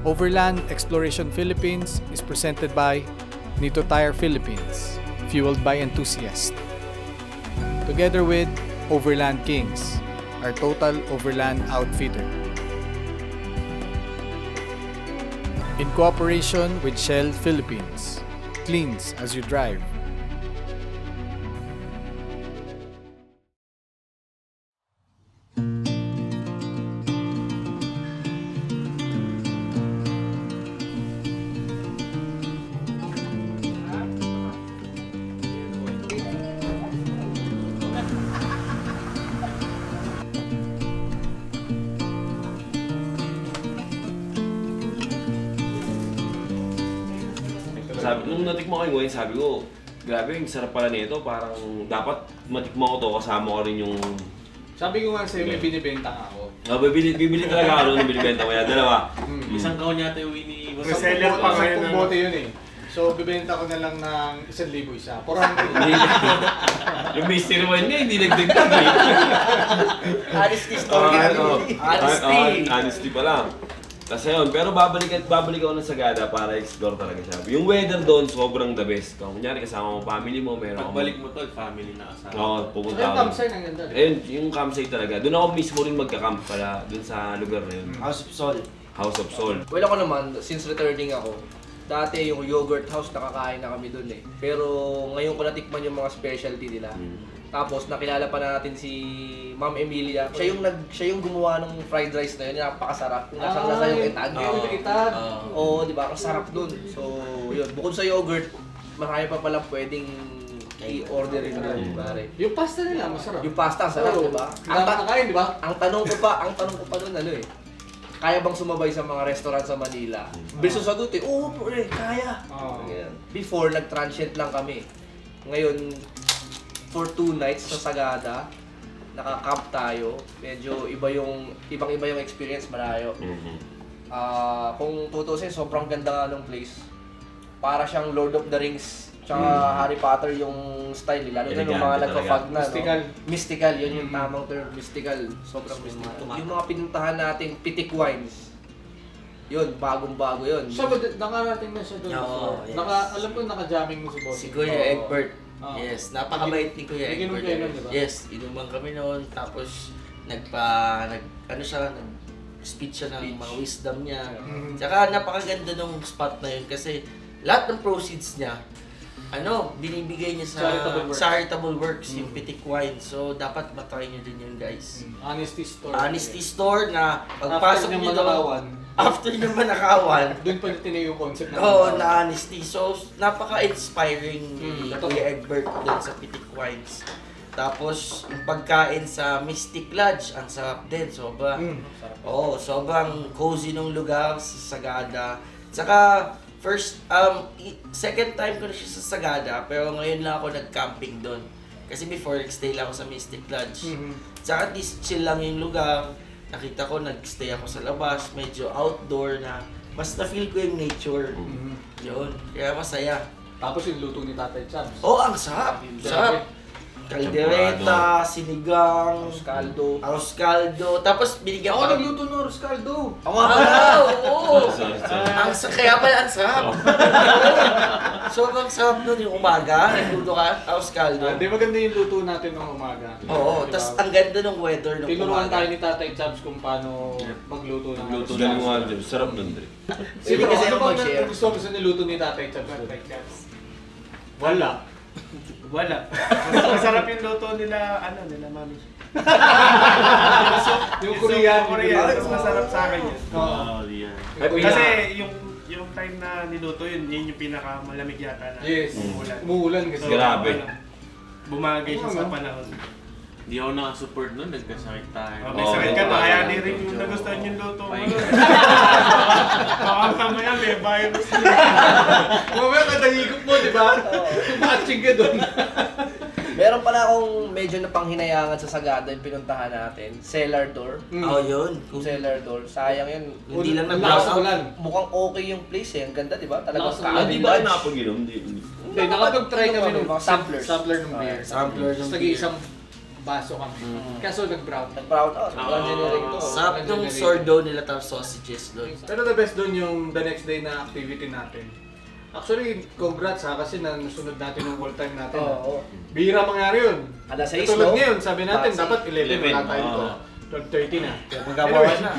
Overland Exploration Philippines is presented by Nito Tire Philippines, fueled by enthusiasts. Together with Overland Kings, our total overland outfitter. In cooperation with Shell Philippines, cleans as you drive. Nung natikmo ko yung wine, sabi ko, grabe, yung sarap pala nito. Parang dapat matikmo ko to, kasama ko rin yung... Sabi ko nga sa'yo, may binibenta nga ako. Bibili talaga ako nung binibenta ko yan. Dalawa. Isang kahon yata yung ini. Reseller pa ngayon. 10 bote yun eh. So, bibenta ko na lang ng 1,000 isa. 400. Yung mystery wine nga, hindi nagdagdag eh. Honesty story. Honesty pa lang. Tapos yun, pero babalik ako ng Sagada para explore talaga siya. Yung weather doon, sobrang the best. Kung kunyari kasama mo, family mo, meron pagbalik mo to, family na kasama. Oo, pupunta ako. Yung campsite ang ganda. Ayun, yung campsite talaga. Doon ako mismo rin magka-camp pala, doon sa lugar na yun. House of Sol. House of Sol. Well, ako naman, since returning ako, dati yung yogurt house nakakain na kami doon eh. Pero ngayon ko natikman yung mga specialty nila. Tapos nakilala pa natin si Ma'am Emilia. Siya yung gumawa ng fried rice na yun, napakasarap. Kung lasang-lasa yung itag. Oo, di ba? Ang sarap dun. So, yun. Bukod sa yogurt, marami pa palang pwedeng i-order rin doon, pare. Yung pasta nila, masarap. Yung pasta, sarap, di ba? Nakakain, di ba? Ang tanong ko pa doon, ano eh. Kaya bang sumabay sa mga restaurant sa Manila? Bilis yung sagot eh, oo, pre, kaya. Before, nag-transient lang kami. Ngayon, for 2 nights sa Sagada, naka-camp tayo. Medyo ibang-iba yung experience, malayo. Kung tutusin, sobrang ganda nga ng place. Para siyang Lord of the Rings, tsaka Harry Potter yung style nila. Lalo na yung mga nagpa-fog na, mystical. No? Mystical, yun yung tamang term, mystical. Sobrang mystical. Yung mga pinuntahan natin, Pitik Wines. Yun, bagong-bago yun. Siya ba, nakarating na siya doon? Oo, yes. Alam ko naka-jamming mo si Boss. Si Kuya Egbert. Yes, napakabait ni Kuya Egbert. Diba? Yes, inuman kami noon. Tapos, nag-speech siya ng mga wisdom niya. Tsaka napakaganda ng spot na yun kasi lahat ng proceeds niya, binibigay niya sa charitable works, yung Pitik Wine. So, dapat matry niyo din yun, guys. Honesty store. Honesty store na pagpasok niyo doon, after nyo manakawan, doon pa tinayo yung concept na na honesty. So, napaka-inspiring ni Kuya Egbert doon sa Pitik Wines. Tapos, yung pagkain sa Mystic Lodge, ang sarap din. Sobrang cozy ng lugar sa Sagada. Saka, second time ko na siya sa Sagada, pero ngayon lang ako nag-camping doon. Kasi before, nag-stay lang ako sa Mystic Lodge. Saka, at least chill lang yung lugar. Nakita ko, nag-stay ako sa labas, medyo outdoor na mas na-feel ko yung nature. Yun, kaya masaya. Tapos yung luto ni Tatay Chubs. Ang sarap! Sarap! Kaldereta, sinigang, arroz caldo. Tapos binigyan ako nagluto ng arroz caldo. Ako nga pala! Oo! Kaya pala ang sarap! Sobrang sarap nun yung umaga, nagluto ka, arroz caldo. Di maganda yung luto natin ng umaga. Oo, tas ang ganda ng weather ng umaga. Tinuruan tayo ni Tatay Chubs kung paano magluto ng arroz caldo. Sarap nun rin. Siguro, ano bang gusto mo sa niluto ni Tatay Chubs? Wala. Masarap yung luto nila, nila mami. Yung Korean. Mas masarap sa akin yun. Kasi yung yung time na niluto yun yung pinakamalamig yata na umuulan kasi. Grabe. Bumagay siya sa panahon. Hindi ako nakasupport nun, nagkasakit tayo. May sakit ka na, kaya di rin yung nagustuhan yung luto mo. Baka mamaya may virus. Mamaya kadahigop mo, di ba? Matching ka doon. Meron pala akong medyo napanghinayangan sa Sagada yung pinuntahan natin. Cellar door. Yun. Cellar door. Sayang yun. Hindi lang mukhang okay yung place eh. Ang ganda, di ba? Talagang Hindi ba napag-inom? Hindi, nakapag-try kami ng sampler ng beer. Sampler ng beer. Nag-iisang baso kami. Kaso nag-brown. Nag-brown out. Engineering to. Sarap nung sourdough nila tapos sausages doon. Pero the best doon yung the next day na activity natin. Actually, congrats ha, kasi nasunod natin yung all time natin. Oo. Bihira mangyari yun. Alas 6, Katulad no? ngayon, sabi natin, Alas dapat 11, wala tayo dito. 12:30 na. Magabawas na.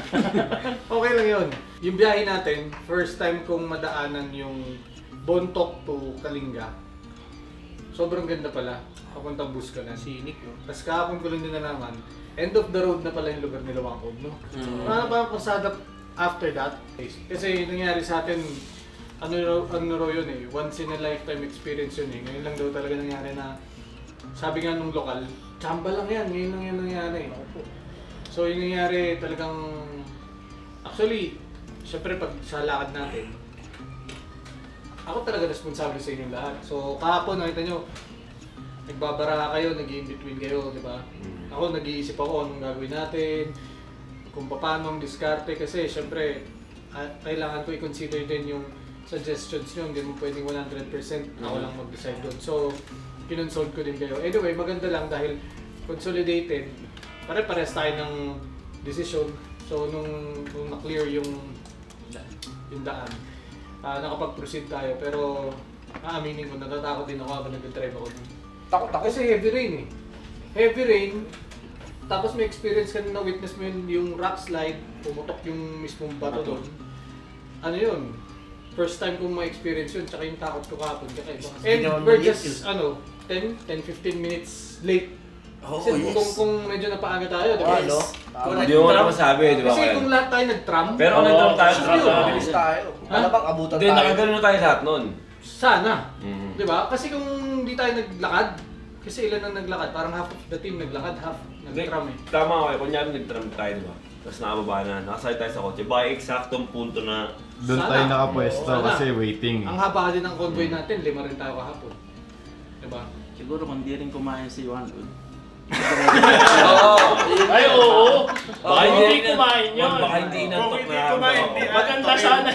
Okay lang yun. Yung biyahe natin, first time kong madaanan yung Bontoc to Kalinga. Sobrang ganda pala. Papuntang Buscalan. Sinik, no? Tapos kahapon ko lang din nalaman, end of the road na pala yung lugar nila Wangkod, no? Parang parang pasada after that. Kasi nangyari sa atin, ano raw yun eh, once in a lifetime experience yun eh. Ngayon lang daw talaga nangyari na, sabi nga nung lokal, tsamba lang yan, ngayon lang yan nangyari. So yung nangyari talagang, actually, syempre pag sa lakad natin, ako talaga responsable sa inyong lahat. So kahapon nakita nyo, nagbabara kayo, nag-in-between kayo, di ba? Ako nag-iisip ako anong gagawin natin, kung paano ang diskarte kasi syempre kailangan ko i-consider din yung suggestions nyo, hindi mo pwedeng 100% ako lang mag-decide doon. So, kinonsult ko din kayo. Anyway, maganda lang dahil consolidated, pare-pares tayo ng decision. So, nung na-clear yung daan, nakapag-proceed tayo. Pero, aaminin ko, natatakot din ako habang nag-drive ako dun. Takot ako. Kasi heavy rain eh. Heavy rain, tapos may experience ka na witness mo yung rock slide, pumutok yung mismong bato doon. Ano yun? First time kong ma-experience yun, tsaka yung takot ko kahapon. And we're just, 10-15 minutes late. Kasi kung medyo napaaga tayo, di ba? Ano? Hindi mo naman masabi, di ba? Kasi kung lahat tayo nag-tram, Pero kung nag-tram tayo, Bilis tayo. Malamang abutan Hindi, tayo. nakagano na tayo lahat nun. sana. Di ba? Kasi kung hindi tayo naglakad, kasi ilan ang naglakad, parang half of the team naglakad, half nag-tram eh. Tama ako eh, kunyari nag-tram tayo, di ba? Tapos nakababa na, nakasakay tayo sa kotse. Baka eksaktong punto na Doon Sana. tayo nakapwesto Oo, kasi sana. waiting. Ang haba din ng convoy natin, 5 rin tayo kahapon. Di ba? Siguro kung di rin kumain si Juan Ud. Ay, oo! Baka hindi kumain yun. Baka hindi inantok Kung hindi na. kumain, hindi Maganda sana.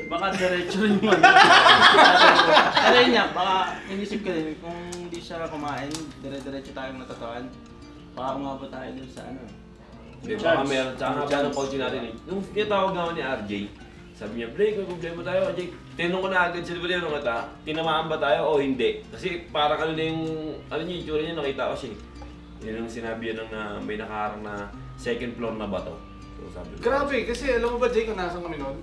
Baka diretso rin yun. Pero yun nga, baka inisip ko din, kung hindi siya kumain, dire-diretso tayong natatawan. Baka umabot tayo dun sa ano. Di ba? Meron, tsaka nga ng coach natin eh. Nung tinatawag naman ni RJ, sabi niya, Blake, may problema tayo, RJ. Tinanong ko na agad sila ba tinanong kita, tinamaan ba tayo o hindi? Kasi parang ano na yung, ano niya, yung tsura niya, nakita ko siya eh. Yun ang sinabi niya na may nakaharang na second floor na bato. So sabi ko, Grabe, kasi alam mo ba Jay kung nasan kami noon?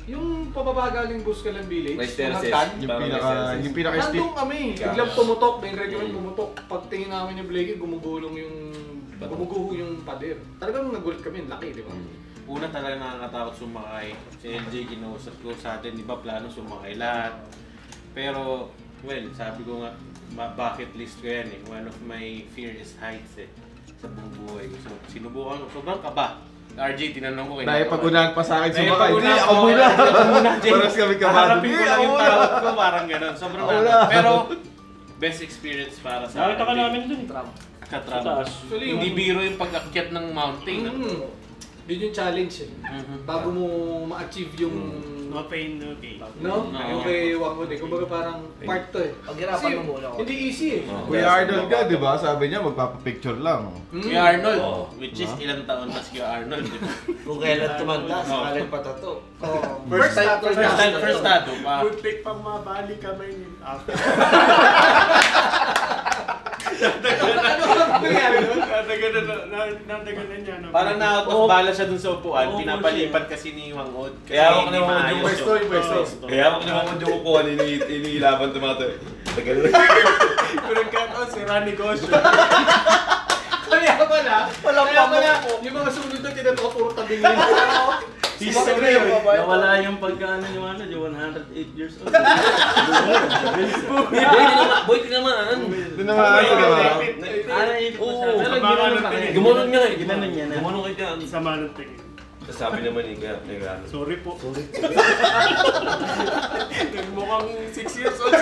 Yung pababa galing Buscalan Village, May stairs, Hagdan, Yung pinaka-steep. nandun kami, biglang pumutok, may regular pumutok. Pagtingin namin yung Blakey, gumugulong yung, gumuguho yung pader. Talagang nagulat kami, laki, di ba? Una talaga nakakatakot sumakay. Si LJ kinausap ko sa atin, di ba plano sumakay lahat. Pero, well, sabi ko nga, bucket list ko yan eh. One of my fear is heights eh. Sa buong buhay ko. So, sinubukan ko. Sobrang kaba. RJ, tinanong ko. Dahil pag-unahan pa sa akin sumakay. Pag-unahan Ako muna. Jay. Paras kami kabado. Haharapin ko lang yung takot ko, parang gano'n. Sobrang nakakot. Pero, best experience para sa Nakita ka namin dun eh. Katram. Sa taas. Hindi biro yung pag-akyat ng mountain. Yun yung challenge eh. Bago mo ma-achieve yung, No pain, no gain. no? No. Yung kay Wangod eh. Kumbaga parang part to eh. Paghirapan mo muna ako. Hindi easy eh. Kuya Arnold ka, di ba? Sabi niya, magpapapicture lang. Kuya Arnold, which is ilang taon na si Kuya Arnold, di ba? Kung kailan tumanda, sakaling patato. First time, First tattoo pa. Good pick pang mabali kamay ni after. Ano nangyari nun? Nadaganan niya. no? Parang na-out of balance siya dun sa upuan, pinapalipat kasi ni Wang Od. Kasi Kaya ako hindi naman maayos yung Pwesto, yung pwesto. Kaya ako naman yung upuan, inilaban tumato. Tagal na. Pinagkataon si Rani Gosho. Kaya pala, Walang kaya pala, pamukpo. yung mga sumunod na tinatawag, puro tabing nila. history yun. Nawala yung pagkaano yung ano, yung 108 years old. Boy, tinamaan. Doon na nga, di ba? Naipit pa siya. Pero Baka ginanon nang pa rin. Gumanon nga eh. Ginanon niya na. Gumanon kayo dyan. Sama ng tingin. Tapos sabi naman eh, kaya nag-ano. Sorry po. Nagmukhang 6 years old.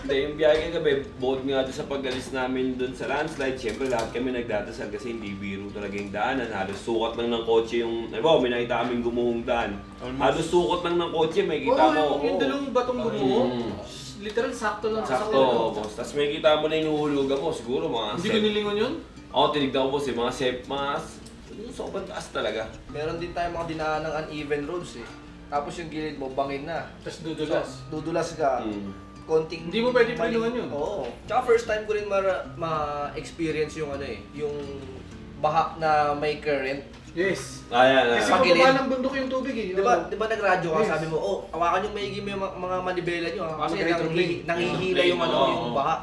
Hindi, yung biyahe gabi, bukod nga doon sa pag-alis namin doon sa landslide, syempre lahat kami nagdadasal kasi hindi biro talaga yung daanan. Halos sukat lang ng kotse yung, ay ba, may nakita kaming gumuhong daan. Halos sukat lang ng kotse, may kita mo. Yung dalawang batong gumuho. literal sakto lang sa Sakto, boss. Tapos may kita mo na yung huhulugan mo, siguro mga Hindi ko nilingon yun? Oo, tinignan ko boss, mga sobrang taas talaga. Meron din tayo mga dinaan ng uneven roads eh. Tapos yung gilid mo, bangin na. Tapos dudulas. So, dudulas ka. Konting... Hindi mo pwede pilungan yun. Oo. Tsaka first time ko rin ma-experience yung ano eh, yung baha na may current. Yes. Ayan, Kasi Pagilid. pababa ng bundok yung tubig eh. Di ba nagradyo ka, Yes. sabi mo, oh, hawakan yung maigi mo yung mga manibela nyo. Kasi Mag-retrograde. nangihila yung ano, Oo. yung baha.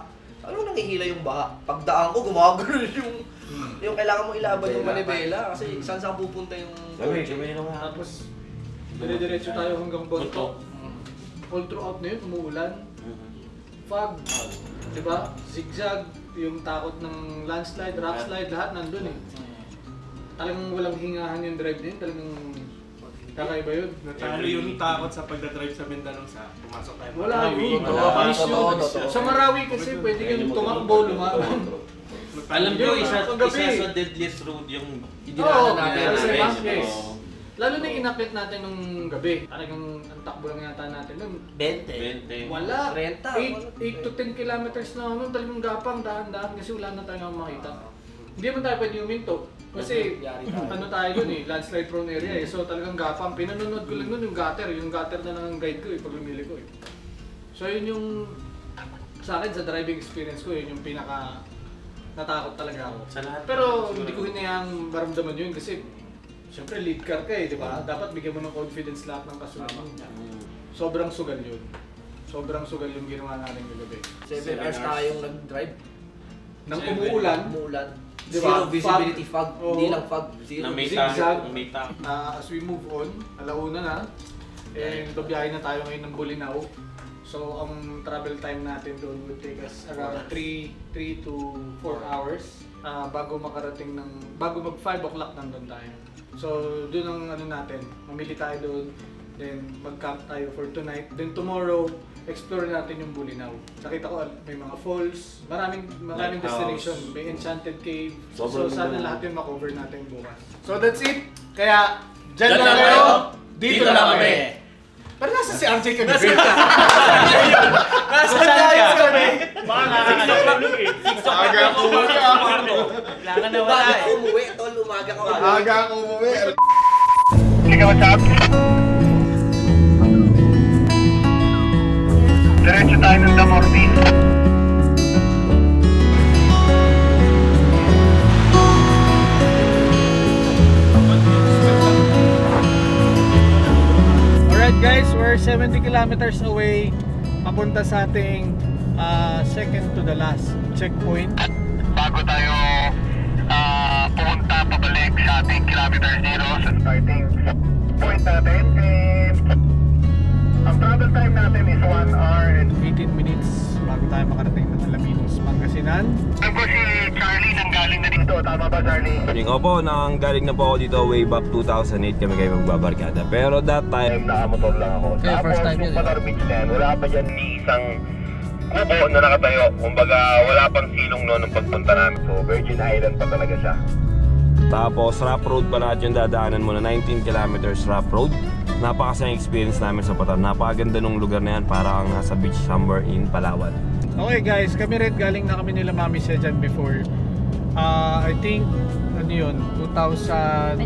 Ano nangihila yung baha? Pagdaan ko, gumagano yung kailangan mo ilaban yung manibela. Kasi saan saan pupunta yung Sabi kotse. naman. Tapos, dire-diretso tayo hanggang Bonto. All throughout na yun, umuulan. Fog. Diba? Zigzag. Yung takot ng landslide, rockslide, lahat nandun eh. Talagang walang hingahan yung drive din. Talagang kakaiba yun. Natalo yung takot sa pagdadrive sa Mindanao sa pumasok tayo. Wala yun. Wala. Miss yun. Totoo. Sa Marawi kasi pwede kang tumakbo, lumaban. Alam nyo, Yun, isa paggabi. sa deadliest road yung Dinaanan Oo, natin. sa Yes, yes. oo. Lalo na yung inakit natin nung gabi. Talagang ang takbo lang yata natin nun. 20. Wala. 30. 8 to 10 kilometers na nun. Talagang gapang, dahan-dahan kasi wala na tayong makita. Hindi naman tayo pwede huminto. Kasi ano tayo dun eh, landslide prone area eh. So talagang gapang. Pinanonood ko lang nun yung gutter. Yung gutter na lang ang guide ko eh, pag lumili ko eh. So yun yung sa akin sa driving experience ko, yun yung pinaka natakot talaga ako. Sa lahat. Pero hindi ko hinayang maramdaman yun kasi siyempre lead car ka eh, di ba? Dapat bigyan mo ng confidence lahat ng kasunod mo. Sobrang sugal yun. Sobrang sugal yung ginawa natin kagabi. 7 hours tayong nag-drive. Nang umuulan, Umuulan. Di ba? Zero visibility fog. Oo. Hindi lang fog. Zero Na may visibility. zigzag. tak. as we move on, alauna na, and babiyahe na tayo ngayon ng Bolinao. So, ang travel time natin doon would take us around 3 to 4 hours bago makarating bago mag 5 o'clock nandun tayo. So, doon ang ano natin, mamili tayo doon, then mag-camp tayo for tonight. Then tomorrow, explore natin yung Bolinao. Nakita ko may mga falls, maraming Lighthouse. destination, may enchanted cave. So, Sobrang sana ganda. lahat yun makover natin bukas. So, that's it. Kaya, dyan Dyan lang lang kayo, kayo. dito lang kami. Pero nasa si RJ ka na. Nasa tayo kami. Baka nakakalaman nun eh. Aga ako umuwi. Kailangan na wala Umaga eh. ka umuwi, tol. Umaga ka umuwi. Aga ako umuwi. Diretso tayo ng Damortis. Alright guys, we're 70 kilometers away papunta sa ating second to the last checkpoint. Bago tayo pumunta pabalik sa ating kilometer zero sa starting point natin. And ang travel time natin is 1 hour and 18 minutes bago tayo makarating ng Alaminos, Pangasinan. alam ko si Charlie nanggaling na dito. Tama ba, Charlie? Opo, galing na po ako dito way back 2008 kami kayo magbabarkada. Pero that time, Nakamotor lang ako. Okay, first time yun, yung Palar Beach na yan, wala pa dyan ni isang kubo na nakatayo. Kumbaga, wala pang silong noon nung pagpunta namin. So, Virgin Island pa talaga siya. tapos rough road pa lahat yung dadaanan mo na 19 kilometers rough road. Napakasayang experience namin sa Patar. Napakaganda nung lugar na yan, parang nasa beach somewhere in Palawan. Okay guys, kami rin galing na kami nila Mami siya dyan before. I think, ano yun, 2011.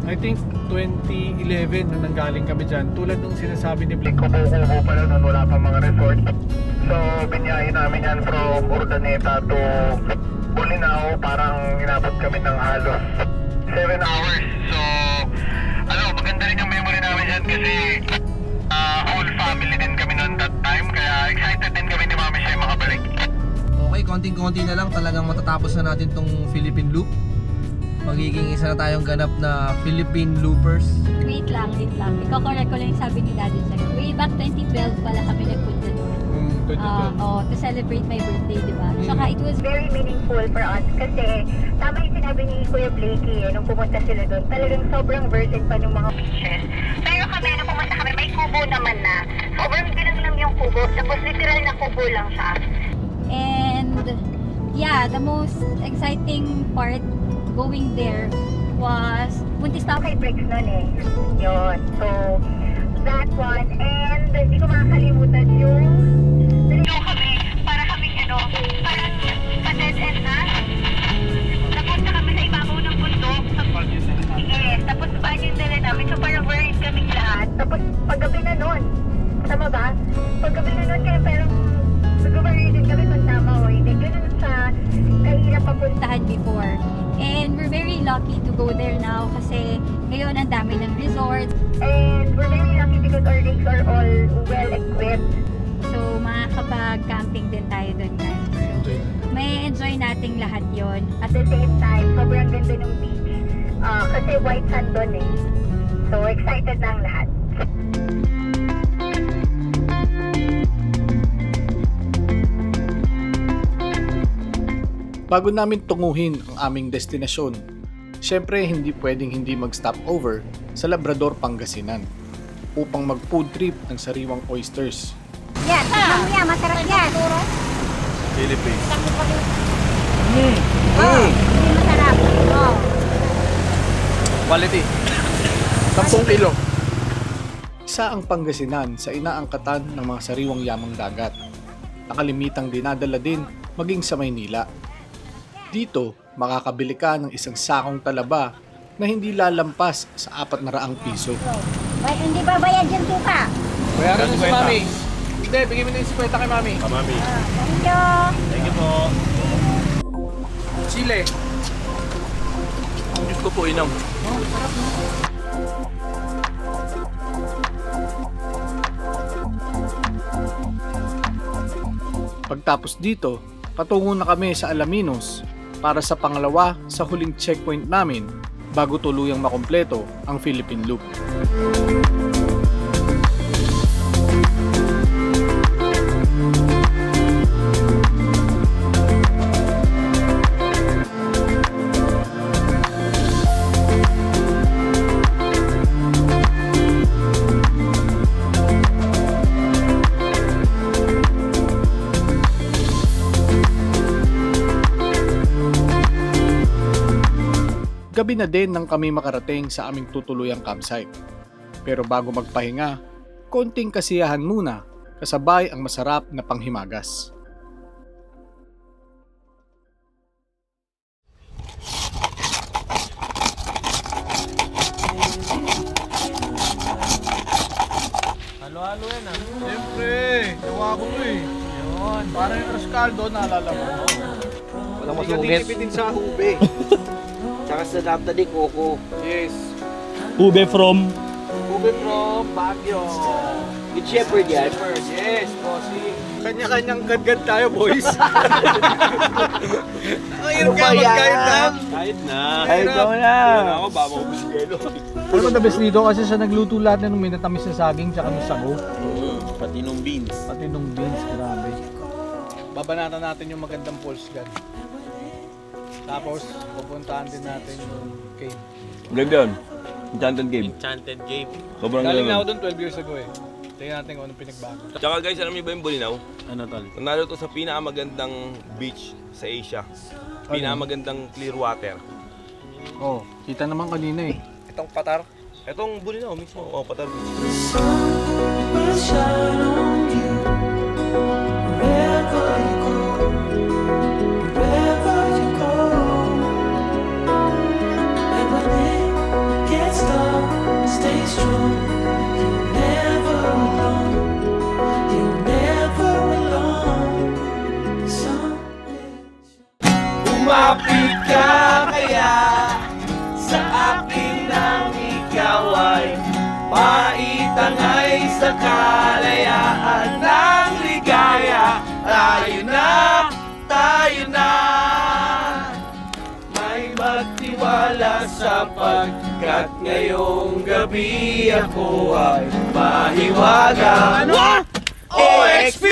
I think 2011 nung nanggaling kami dyan. Tulad nung sinasabi ni Blake. Kubo-kubo pa lang noon, wala pang mga resort. So, binyahin namin yan from Urdaneta to Bolinao. Parang inabot kami ng halos 7 hours. So, maganda rin yung memory namin yan kasi whole family din kami noon that time. Kaya excited din kami ni Mami siya makabalik. Okay, konting-konti na lang. Talagang matatapos na natin tong Philippine Loop. Magiging isa na tayong ganap na Philippine Loopers. Wait lang. Iko-correct ko lang yung sabi ni Daddy sa'yo. Way back 2012 pala kami nagpunta doon. 2012. To celebrate my birthday, di ba? Saka it was Very meaningful for us kasi tama yung sinabi ni Kuya Blakey nung pumunta sila doon. Talagang sobrang virgin pa ng mga beaches. Pero kami, nung pumunta kami, may kubo naman na. Sobrang bilang lang yung kubo. Tapos literal na kubo lang siya. And yeah, the most exciting part going there was buntis na ako. Okay, breaks nun eh. Yun. So, that one. And hindi ko makakalimutan yung naligaw kami para kami parang pa-dead end na. Napunta kami sa ibabaw ng bundok. Yes, tapos paan yung dala namin. So parang worried kaming lahat. Tapos paggabi na nun, tama ba? Paggabi na nun kaya parang mag-worried din kami kung tama o hindi. Ganun sa kahirap papuntahan before. And we're very lucky to go there now kasi ngayon ang dami ng resort. And we're very lucky because our rigs are all well equipped. So makakapag-camping din tayo doon guys. So, may enjoy nating lahat yon. At the same time, sobrang ganda ng beach. Kasi white sand doon eh. So excited na ang lahat. Bago namin tunguhin ang aming destinasyon, syempre hindi pwedeng hindi mag-stop over sa Labrador, Pangasinan upang mag-food trip ng sariwang oysters. Yan, mamaya, masarap yan. Philippines. Masarap. Oh. Quality. 10 kilo. Isa ang Pangasinan sa inaangkatan ng mga sariwang yamang dagat. Nakalimitang dinadala din maging sa Maynila. Dito, makakabili ka ng isang sakong talaba na hindi lalampas sa 400 piso. Hindi ba bayad yung suka? Bayaran mo si Mami. Hindi, bigyan mo na yung 50 kay Mami. Mami. Thank you. Thank you po. Chile. Ang Diyos ko po, inang. Pagtapos dito, patungo na kami sa Alaminos para sa pangalawa sa huling checkpoint namin bago tuluyang makumpleto ang Philippine Loop. Gabi na din nang kami makarating sa aming tutuluyang campsite. Pero bago magpahinga, konting kasiyahan muna kasabay ang masarap na panghimagas. Halo-halo yan ah. Siyempre, gawa ko to eh. Yun, parang yung Rascaldo, naalala mo. Walang Hindi ka masugit. tinipitin sa hube. Tsaka sa Naptali Coco. Yes. Ube from Baguio. Good Shepherd yan. Yes, bossing. Kanya-kanyang gadgad tayo, boys. Ang hirap kaya mag-guide na. Kahit na. Kahit na. Yan ako, baka maubos gelo. Ano ba the best dito kasi sa nagluto lahat na nung minatamis na saging tsaka ng sago. Pati nung beans. Pati nung beans, grabe. Babanatan natin yung magandang pulse gun. Tapos, pupuntahan din natin yung cave. Ganda yun. Enchanted Cave. Enchanted Cave. Sobrang Galing na ganda. ako doon 12 years ago eh. Tingnan natin kung anong pinagbago. Tsaka guys, alam niyo ba yung Bulinaw? Ano tol? Nanalo to sa pinakamagandang beach sa Asia. Pinakamagandang clear water. Oh, kita naman kanina eh. Itong Patar. Itong Bulinaw mismo. Oh, Patar Beach. Umapit ka kaya sa akin nang ikaw ay maitangay sa kalayaan ng ligaya. Tayo na, may magtiwala sapagkat ngayong gabi ako ay mahiwaga. Ano? OXP!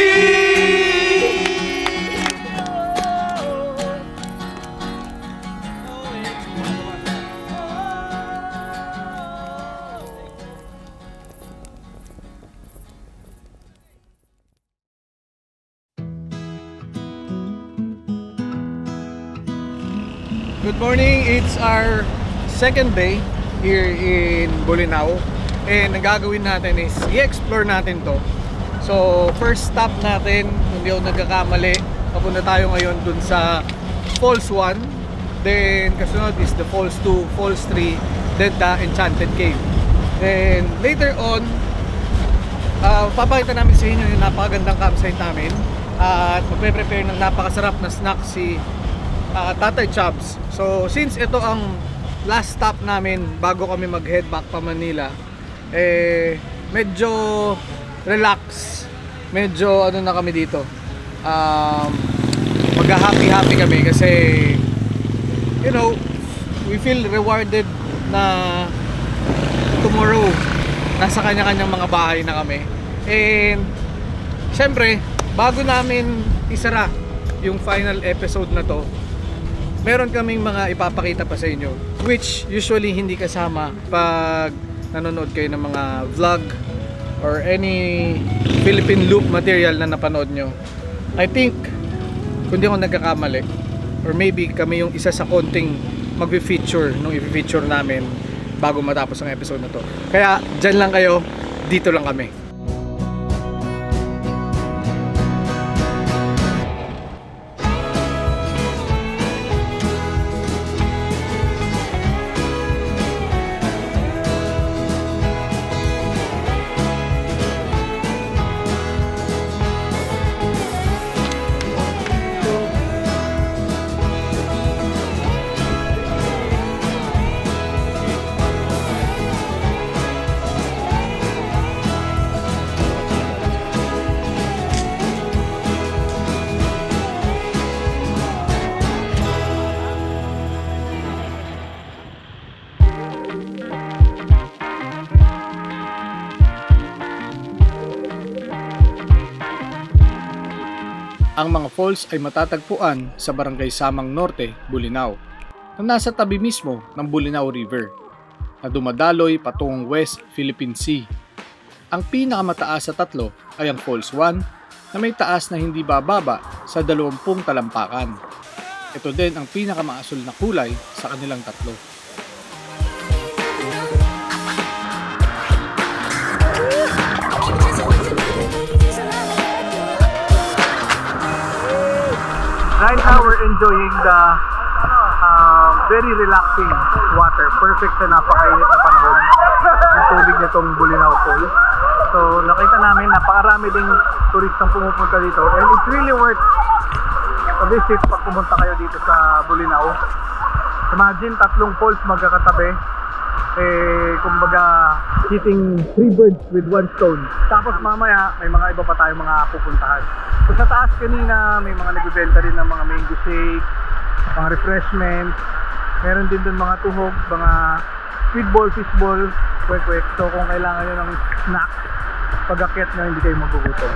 Good morning, it's our second day here in Bolinao. And ang gagawin natin is i-explore natin to So first stop natin, hindi ako nagkakamali, papunta tayo ngayon dun sa Falls 1. Then kasunod is the Falls 2, Falls 3, then the Enchanted Cave. Then later on, papakita namin sa inyo yung napakagandang campsite namin at magpe-prepare ng napakasarap na snack si Tatay Chubbs. So since ito ang last stop namin bago kami mag-head back pa Manila, medyo relax, medyo ano na kami dito, mag-happy kami kasi you know, we feel rewarded na tomorrow nasa kanya-kanyang mga bahay na kami. And syempre, bago namin isara yung final episode na to, meron kaming mga ipapakita pa sa inyo, which usually hindi kasama pag nanonood kayo ng mga vlog or any Philippine loop material na napanood nyo. I think, kung di ako nagkakamali, or maybe kami yung isa sa konting mag-feature nung i-feature namin bago matapos ang episode na to. Kaya dyan lang kayo, dito lang kami. Ang mga falls ay matatagpuan sa Barangay Samang Norte, Bolinao, na nasa tabi mismo ng Bolinao River, na dumadaloy patungong West Philippine Sea. Ang pinakamataas sa tatlo ay ang Falls 1 na may taas na hindi bababa sa 20 talampakan. Ito din ang pinakamaasul na kulay sa kanilang tatlo. Right now we're enjoying the very relaxing water. Perfect sa napakainit na panahon ng tubig nitong Bolinao Falls. So nakita namin napakarami ding turistang pumupunta dito, and it's really worth a visit pag pumunta kayo dito sa Bolinao. Imagine, tatlong falls magkakatabi, kumbaga hitting 3 birds with 1 stone. Tapos mamaya may mga iba pa tayong mga pupuntahan. So sa taas kanina may mga nagbebenta rin ng mga mango shake, mga refreshments, meron din dun mga tuhog, mga squid ball, fish ball, kwek-kwek. So kung kailangan nyo ng snack pag-akyat nyo, hindi kayo magugutom.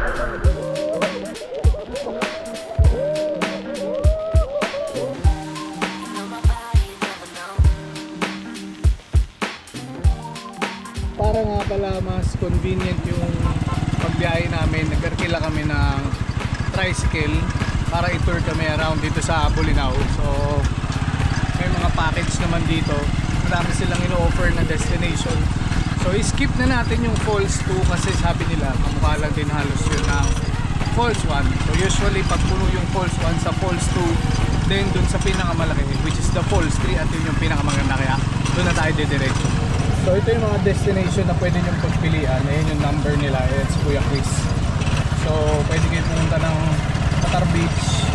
Para nga pala mas convenient yung pagbiyahe namin, nagkarkila kami ng tricycle para i-tour kami around dito sa Bolinao. So may mga package naman dito, marami silang ino-offer na destination. So i-skip na natin yung Falls 2 kasi sabi nila kamukha lang din halos yun ng Falls 1. So usually pag puno yung Falls 1 sa Falls 2, then dun sa pinakamalaki, which is the Falls 3, at yun yung pinakamaganda, kaya doon na tayo didiretso. So ito yung mga destination na pwede nyong pagpilian. Ayan yung number nila, ayan si Kuya Chris. So pwede kayo pumunta ng Qatar Beach,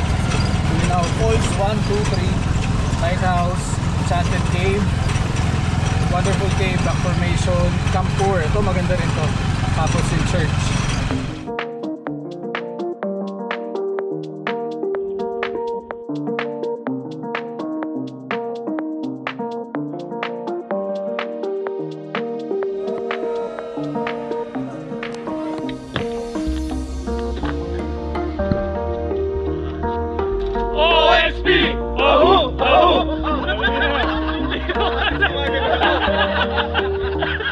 Bolinao Falls 1, 2, 3, Lighthouse, Enchanted Cave, Wonderful Cave, Rock Formation, Camp Tour. Ito maganda rin to. Tapos in church.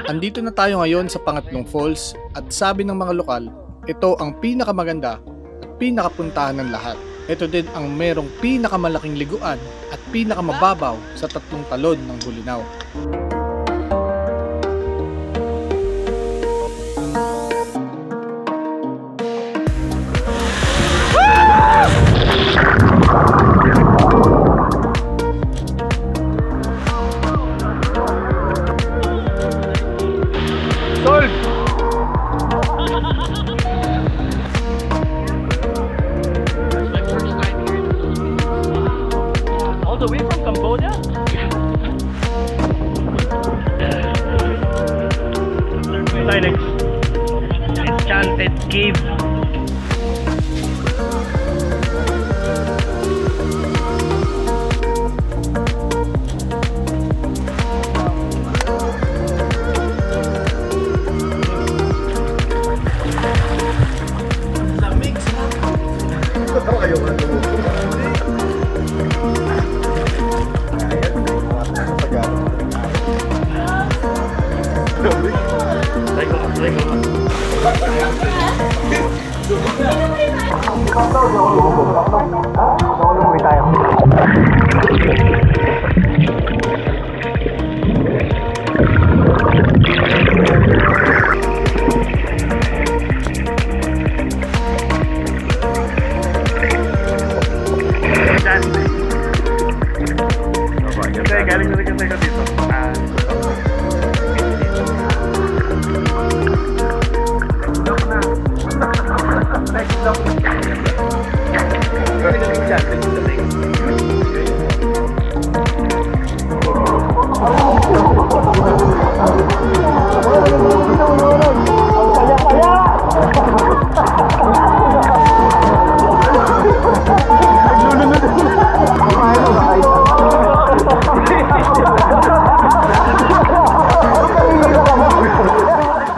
Andito na tayo ngayon sa pangatlong falls at sabi ng mga lokal, ito ang pinakamaganda at pinakapuntahan ng lahat. Ito din ang merong pinakamalaking liguan at pinakamababaw sa tatlong talon ng Bolinao. the way from Cambodia? Next. Enchanted Cave.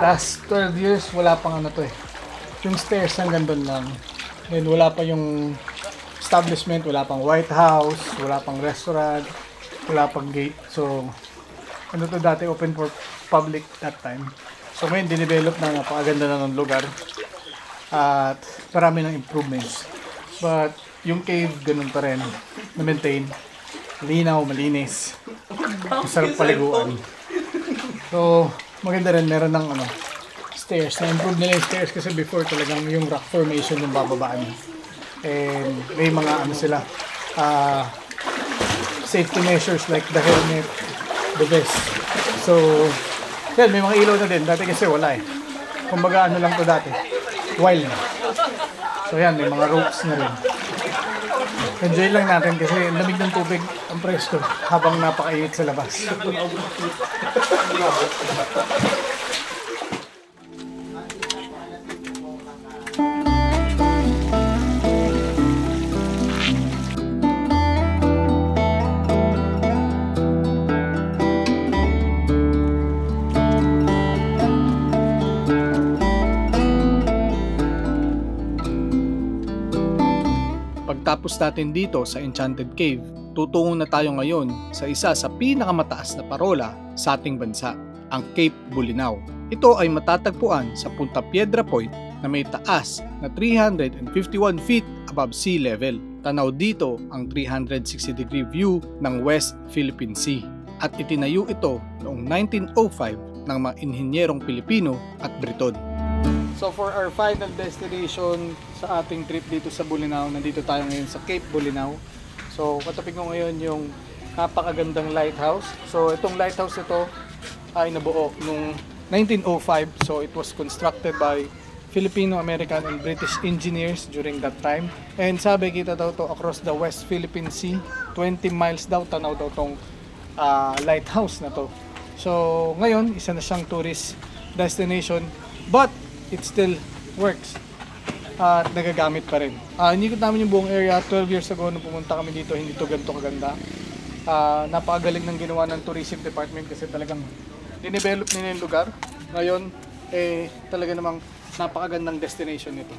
Last 12 years, wala pang ano to eh. Yung stairs hanggang doon lang. Then wala pa yung establishment, wala pang White House, wala pang restaurant, wala pang gate. So, ano to dati, open for public that time. So ngayon, dinevelop na, napakaganda na ng lugar. At marami ng improvements. But yung cave, ganun pa rin. Na-maintain. Linaw, malinis. Masarap paliguan. So, maganda rin, meron ng ano, stairs. Na-improve nila yung stairs kasi before talagang yung rock formation yung bababaan. And may mga ano sila, safety measures like the helmet, the vest. So, yan, may mga ilaw na din. Dati kasi wala eh. Kumbaga ano lang to dati, wild. So yan, may mga ropes na rin. Enjoy lang natin kasi lamig ng tubig ang presko habang napakainit sa labas. Pagtapos natin dito sa Enchanted Cave, tutungo na tayo ngayon sa isa sa pinakamataas na parola sa ating bansa, ang Cape Bolinao. Ito ay matatagpuan sa Punta Piedra Point na may taas na 351 feet above sea level. Tanaw dito ang 360-degree view ng West Philippine Sea at itinayo ito noong 1905 ng mga inhinyerong Pilipino at Briton. So for our final destination sa ating trip dito sa Bolinao, nandito tayo ngayon sa Cape Bolinao. So katabi ko ngayon yung napakagandang lighthouse. So itong lighthouse ito ay nabuo noong 1905. So it was constructed by Filipino, American, and British engineers during that time. And sabi kita daw to across the West Philippine Sea, 20 miles daw tanaw daw tong lighthouse na to. So ngayon, isa na siyang tourist destination, but it still works at nagagamit pa rin. Inikot namin yung buong area 12 years ago nung pumunta kami dito, hindi to ganito kaganda. Napakagaling ng ginawa ng tourism department kasi talagang dinevelop nila yung lugar. Ngayon, talaga namang napakagandang destination nito.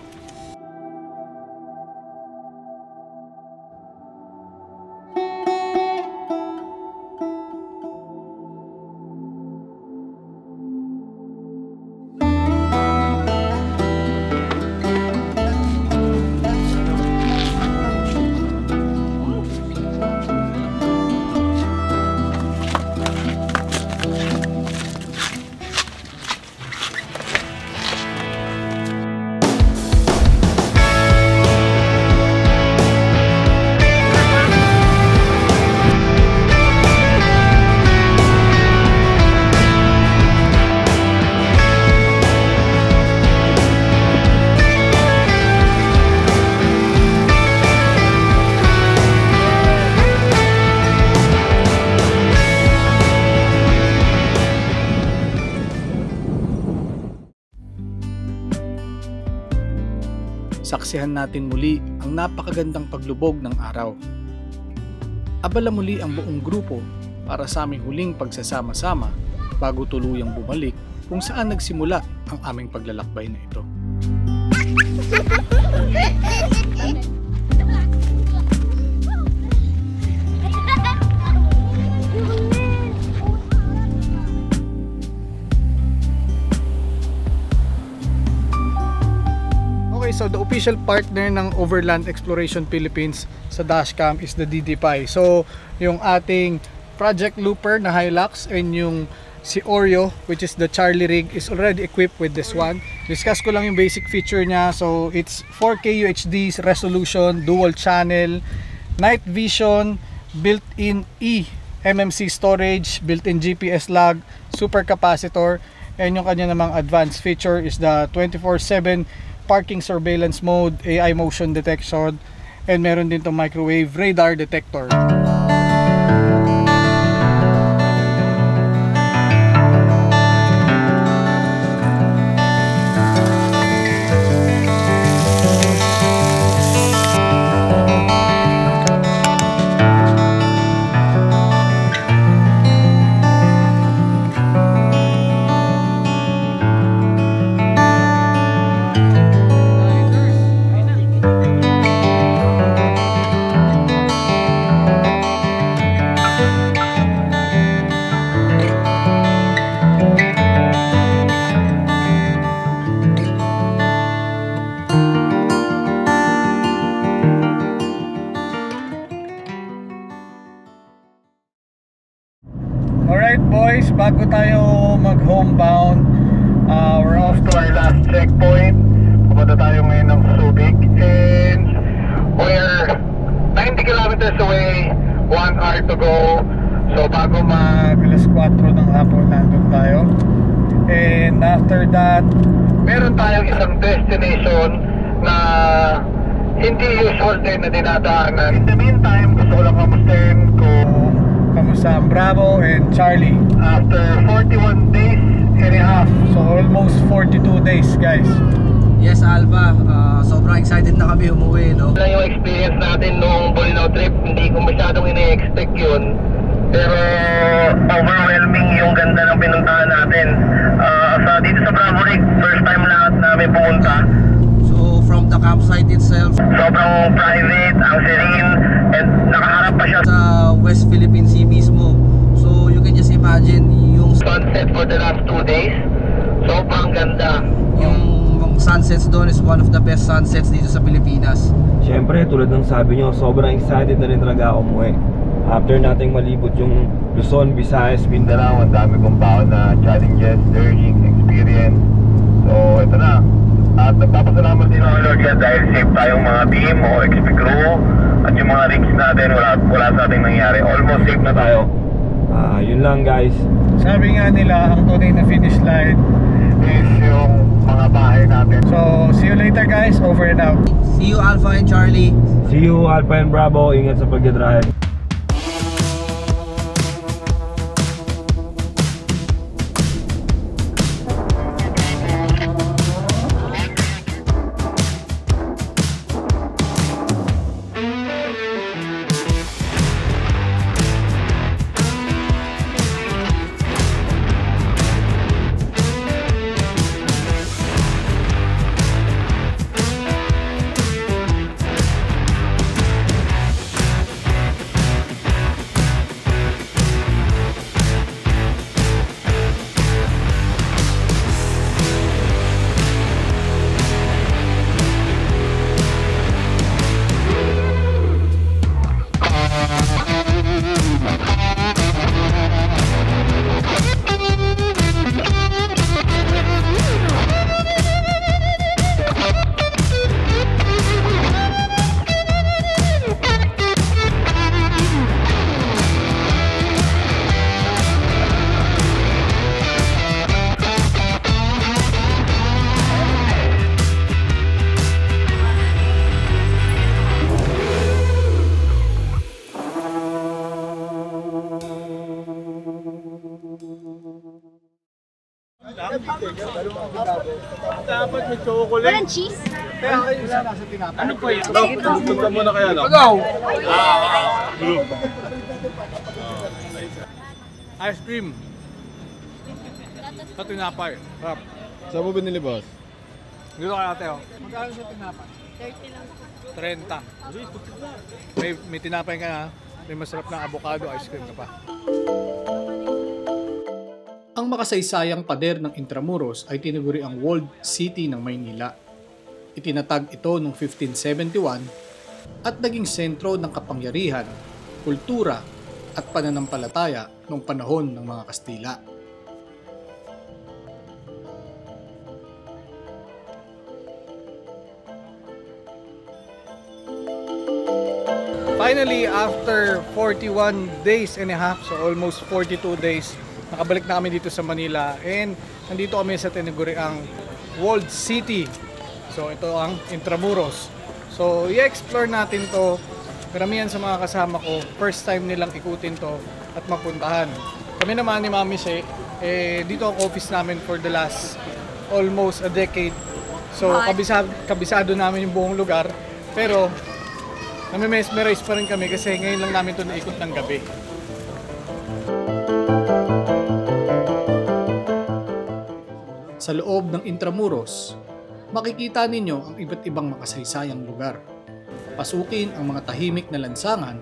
masaksihan natin muli ang napakagandang paglubog ng araw. Abala muli ang buong grupo para sa aming huling pagsasama-sama bago tuluyang bumalik kung saan nagsimula ang aming paglalakbay na ito. Okay, so the official partner ng Overland Exploration Philippines sa dashcam is the DD5. So, yung ating Project Looper na Hilux and yung si Oreo, which is the Charlie rig, is already equipped with this one. Discuss ko lang yung basic feature niya. So, it's 4K UHD resolution, dual channel, night vision, built-in eMMC storage, built-in GPS log, super capacitor, and yung kanya namang advanced feature is the 24/7 parking surveillance mode, AI motion detection, and meron din itong microwave radar detector. Alright boys, bago tayo mag-homebound, we're off To our last checkpoint. Pupunta tayo ngayon ng Subic and we're 90 kilometers away, 1 hour to go. So bago alas 4 ng hapon nandun tayo. And after that, meron tayong isang destination na hindi usual din na dinadaanan. In the meantime, gusto ko lang kamustahin kung kamusta ang Bravo and Charlie. After 41 days and a half, so almost 42 days guys. Yes, Alpha, sobrang excited na kami umuwi, no? Lang yung experience natin nung Bolinao trip, hindi ko masyadong ina-expect yun. Pero overwhelming yung ganda ng pinuntahan natin. Dito sa Bravo Rig, first time lahat namin pumunta. So from the campsite itself, sobrang private, ang serene, and nakaharap pa siya sa West Philippine Sea mismo. So you can just imagine yung sunset for the last 2 days. Sobrang ganda. Yung sunsets doon is one of the best sunsets dito sa Pilipinas. Siyempre, tulad ng sabi nyo, sobrang excited na rin talaga ako umuwi. After nating malibot yung Luzon, Visayas, Mindanao, ang dami kong baon na challenges, learning, experience. So, ito na. At nagpapasalamat din ako, Lord God, dahil safe tayong mga team o XP crew at yung mga rigs natin, wala sa ating nangyari. Almost safe na tayo. Yun lang guys. Sabi nga nila, ang tunay na finish line is yung mga bahay natin. So, see you later guys, over and out. See you Alpha and Charlie. See you Alpha and Bravo, ingat sa pagdadrive. Dapat may chocolate. Walang cheese? Kaya kayo isa nasa tinapay. Ano po yun? Tugtog ka muna kaya, no? Go! Ice cream. Sa tinapay. Harap. Saan mo binili, boss? Dito kaya ate, oh. Magkano sa tinapay? 30 lang. 30. May tinapay ka na. May masarap na avocado ice cream ka pa. Ang makasaysayang pader ng Intramuros ay tinaguri ang Walled City ng Maynila. Itinatag ito noong 1571 at naging sentro ng kapangyarihan, kultura at pananampalataya noong panahon ng mga Kastila. Finally, after 41 days and a half, so almost 42 days, nakabalik na kami dito sa Manila and nandito kami sa tinaguriang Walled City. So ito ang Intramuros. So i-explore natin to. Karamihan sa mga kasama ko, first time nilang ikutin to at mapuntahan. Kami naman ni Mami She, dito ang office namin for the last almost a decade. So kabisado namin yung buong lugar. Pero nami-mesmerize pa rin kami kasi ngayon lang namin ito naikot ng gabi. Sa loob ng Intramuros, makikita ninyo ang iba't ibang makasaysayang lugar. Pasukin ang mga tahimik na lansangan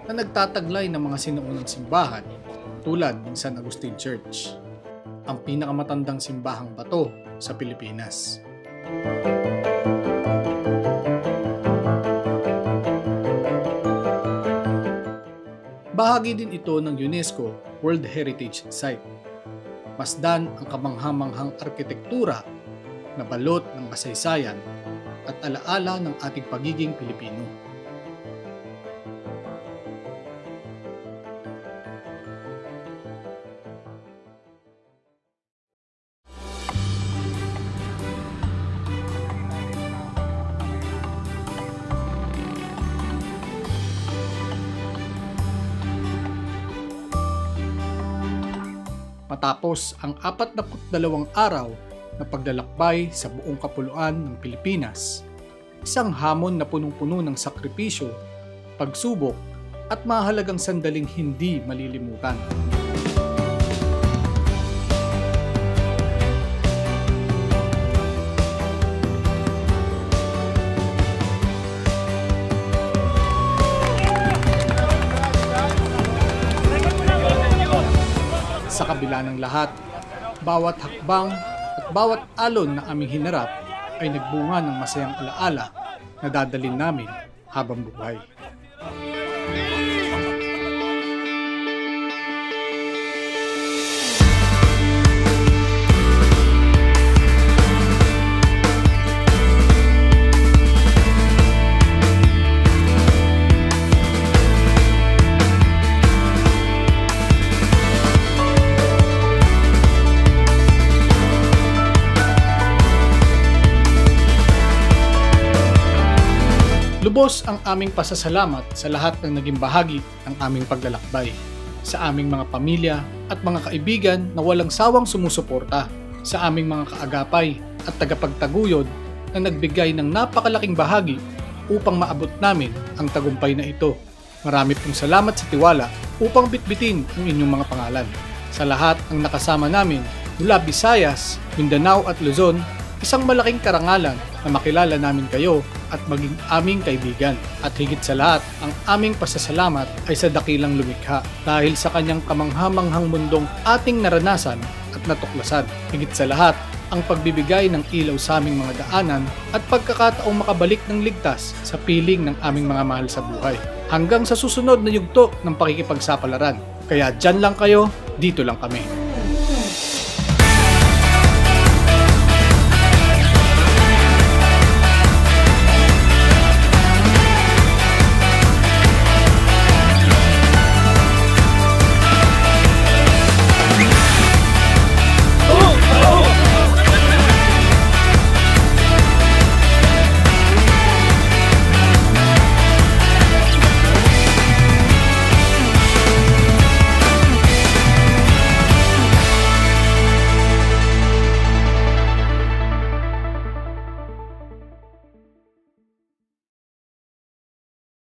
na nagtataglay ng mga sinuunang simbahan tulad ng San Agustin Church, ang pinakamatandang simbahang bato sa Pilipinas. Bahagi din ito ng UNESCO World Heritage Site. Masdan ang kamanghamanghang arkitektura na balot ng kasaysayan at alaala ng ating pagiging Pilipino. Matapos ang 42 araw na paglalakbay sa buong kapuluan ng Pilipinas, isang hamon na punong-puno ng sakripisyo, pagsubok at mahalagang sandaling hindi malilimutan. Sa kabila ng lahat, bawat hakbang at bawat alon na aming hinarap ay nagbunga ng masayang alaala na dadalhin namin habang buhay. Lubos ang aming pasasalamat sa lahat ng naging bahagi ng aming paglalakbay, sa aming mga pamilya at mga kaibigan na walang sawang sumusuporta, sa aming mga kaagapay at tagapagtaguyod na nagbigay ng napakalaking bahagi upang maabot namin ang tagumpay na ito. Marami pong salamat sa tiwala upang bitbitin ang inyong mga pangalan. Sa lahat ng nakasama namin mula Visayas, Mindanao at Luzon, isang malaking karangalan na makilala namin kayo at maging aming kaibigan. At higit sa lahat, ang aming pasasalamat ay sa dakilang lumikha dahil sa kanyang kamanghamanghang mundong ating naranasan at natuklasan. Higit sa lahat, ang pagbibigay ng ilaw sa aming mga daanan at pagkakataong makabalik ng ligtas sa piling ng aming mga mahal sa buhay. Hanggang sa susunod na yugto ng pakikipagsapalaran. Kaya dyan lang kayo, dito lang kami.